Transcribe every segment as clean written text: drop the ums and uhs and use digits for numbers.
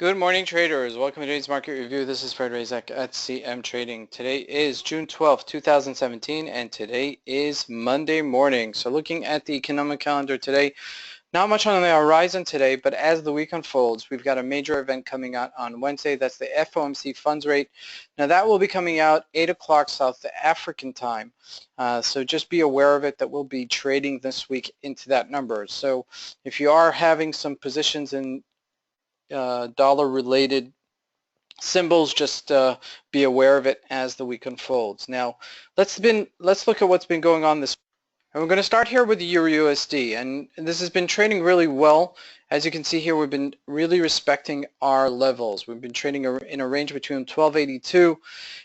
Good morning, traders. Welcome to today's market review. This is Razak at CMTrading. Today is June 12th, 2017, and today is Monday morning. So looking at the economic calendar today, not much on the horizon today, but as the week unfolds, we've got a major event coming out on Wednesday. That's the FOMC funds rate. Now that will be coming out 8 o'clock South African time. So just be aware of it that we'll be trading this week into that number. So if you are having some positions in dollar-related symbols, just be aware of it as the week unfolds. Now, let's look at what's been going on this. And we're going to start here with the EURUSD, and this has been trading really well. As you can see here, we've been really respecting our levels. We've been trading in a range between 1282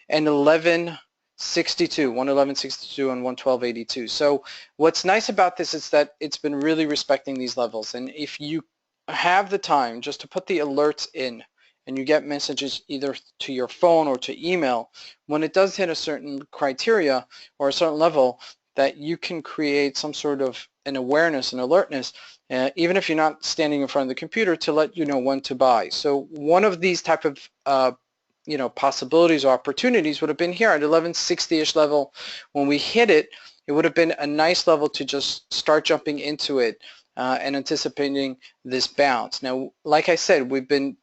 and 1162, 111.62 and 112.82. So what's nice about this is that it's been really respecting these levels, and if you have the time just to put the alerts in and you get messages either to your phone or to email, when it does hit a certain criteria or a certain level, that you can create some sort of an awareness and alertness, even if you're not standing in front of the computer, to let you know when to buy. So one of these type of possibilities or opportunities would have been here at 1160-ish level. When we hit it, it would have been a nice level to just start jumping into it and anticipating this bounce. Now, like I said, we've been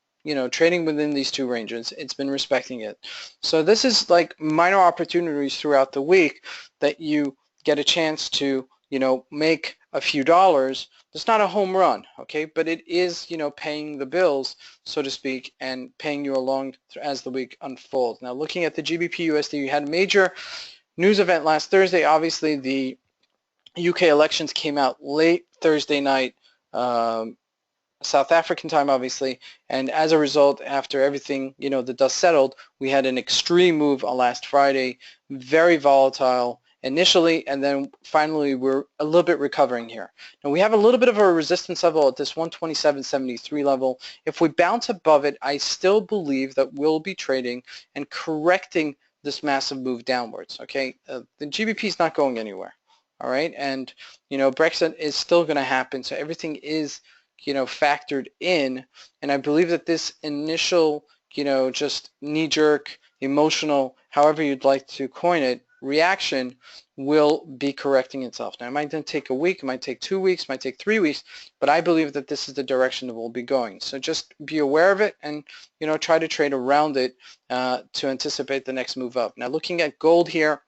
trading within these two ranges. It's been respecting it. So this is like minor opportunities throughout the week that you get a chance to make a few dollars. It's not a home run, okay, but it is paying the bills, so to speak, and paying you along as the week unfolds. Now, looking at the GBPUSD, you had a major news event last Thursday. Obviously, the UK elections came out late Thursday night, South African time, obviously, and as a result, after everything, the dust settled, we had an extreme move on last Friday, very volatile initially, and then finally we're a little bit recovering here. Now we have a little bit of a resistance level at this 127.73 level. If we bounce above it, I still believe that we'll be trading and correcting this massive move downwards, okay? The GBP is not going anywhere. All right, and Brexit is still going to happen, so everything is factored in, and I believe that this initial just knee-jerk, emotional, however you'd like to coin it, reaction will be correcting itself. Now it might then take a week, it might take 2 weeks, it might take 3 weeks, but I believe that this is the direction that we'll be going. So just be aware of it and try to trade around it to anticipate the next move up. Now looking at gold here.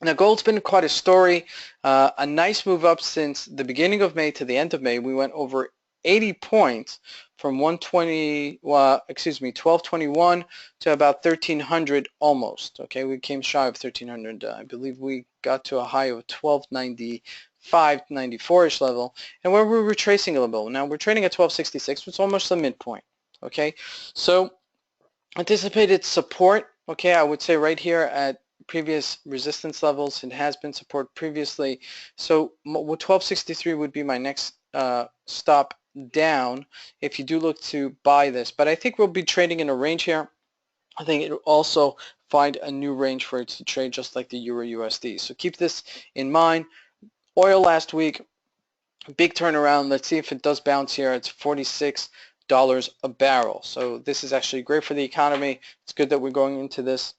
Now gold's been quite a story, a nice move up since the beginning of May to the end of May. We went over 80 points from 1221 to about 1300 almost. Okay, we came shy of 1300. I believe we got to a high of 1295, 94-ish level, and where we're retracing a little bit. Now we're trading at 1266, which is almost the midpoint. Okay, so anticipated support. Okay, I would say right here at previous resistance levels. It has been support previously. So 1263 would be my next stop down if you do look to buy this. But I think we'll be trading in a range here. I think it will also find a new range for it to trade just like the EURUSD. So keep this in mind. Oil last week, big turnaround. Let's see if it does bounce here. It's $46 a barrel. So this is actually great for the economy. It's good that we're going into this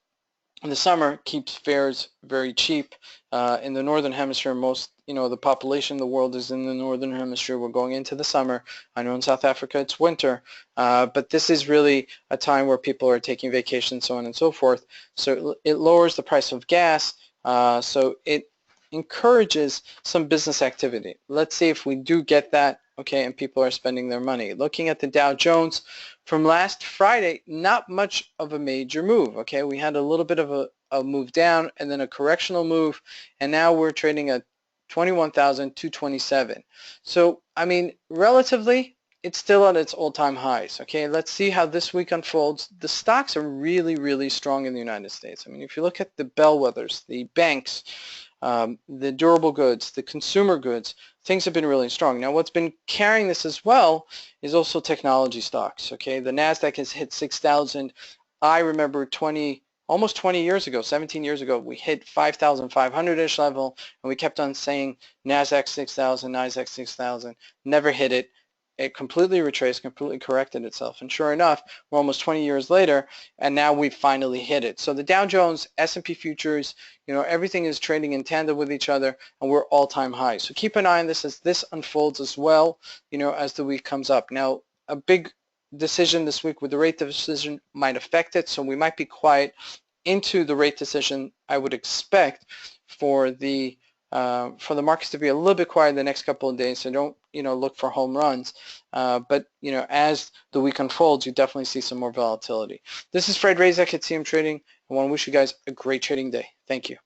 in the summer. Keeps fares very cheap. In the northern hemisphere, most the population of the world is in the northern hemisphere. We're going into the summer. I know in South Africa it's winter, but this is really a time where people are taking vacations, so on and so forth. So it lowers the price of gas, so it encourages some business activity. Let's see if we do get that, okay, and people are spending their money. Looking at the Dow Jones from last Friday, not much of a major move, okay? We had a little bit of a move down and then a correctional move, and now we're trading at 21,227. So, I mean, relatively, it's still at its all-time highs, okay? Let's see how this week unfolds. The stocks are really, really strong in the United States. I mean, if you look at the bellwethers, the banks, the durable goods, the consumer goods, things have been really strong. Now what's been carrying this as well is also technology stocks, okay? The NASDAQ has hit 6,000. I remember almost 20 years ago, 17 years ago, we hit 5,500-ish level, and we kept on saying NASDAQ 6,000, NASDAQ 6,000, never hit it. it completely retraced, completely corrected itself. And sure enough, we're almost 20 years later, and now we've finally hit it. So the Dow Jones, S&P futures, everything is trading in tandem with each other, and we're all-time high. So keep an eye on this as this unfolds as well, as the week comes up. Now, a big decision this week with the rate decision might affect it, so we might be quiet into the rate decision. I would expect for the markets to be a little bit quiet the next couple of days, so don't look for home runs. But as the week unfolds, you definitely see some more volatility. This is Fred Razak at CMTrading. I want to wish you guys a great trading day. Thank you.